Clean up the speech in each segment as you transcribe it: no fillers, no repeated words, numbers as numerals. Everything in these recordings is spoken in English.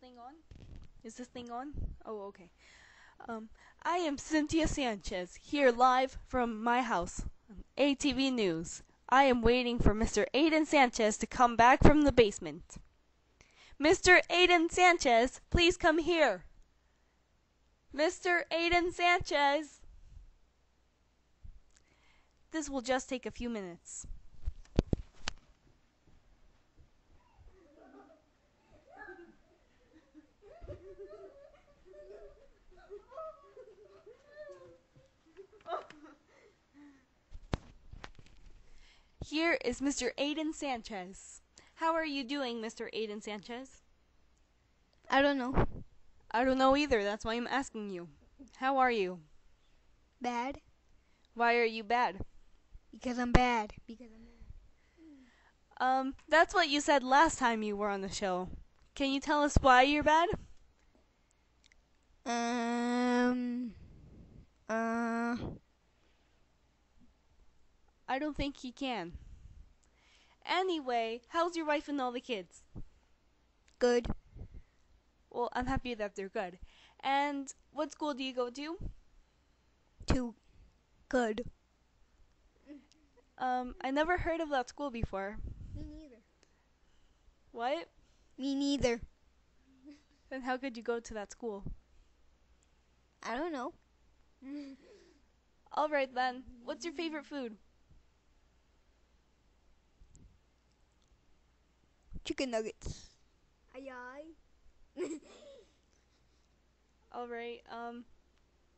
thing on? Is this thing on? Oh, okay. I am Cynthia Sanchez, here live from my house on ATV News. I am waiting for Mr. Adan Sanchez to come back from the basement. Mr. Adan Sanchez, please come here. Mr. Adan Sanchez. This will just take a few minutes. Here is Mr. Adan Sanchez. How are you doing, Mr. Adan Sanchez? I don't know. I don't know either, that's why I'm asking you. How are you? Bad? Why are you bad? Because I'm bad. That's what you said last time you were on the show. Can you tell us why you're bad? I don't think he can. Anyway, how's your wife and all the kids? Good. Well, I'm happy that they're good. And what school do you go to? Too good. I never heard of that school before. Me neither. What? Me neither. Then how could you go to that school? I don't know. Alright then, what's your favorite food? Chicken nuggets. Aye aye. Alright,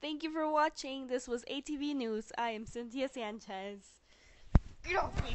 thank you for watching. This was ATV News. I am Cynthia Sanchez. Get off me.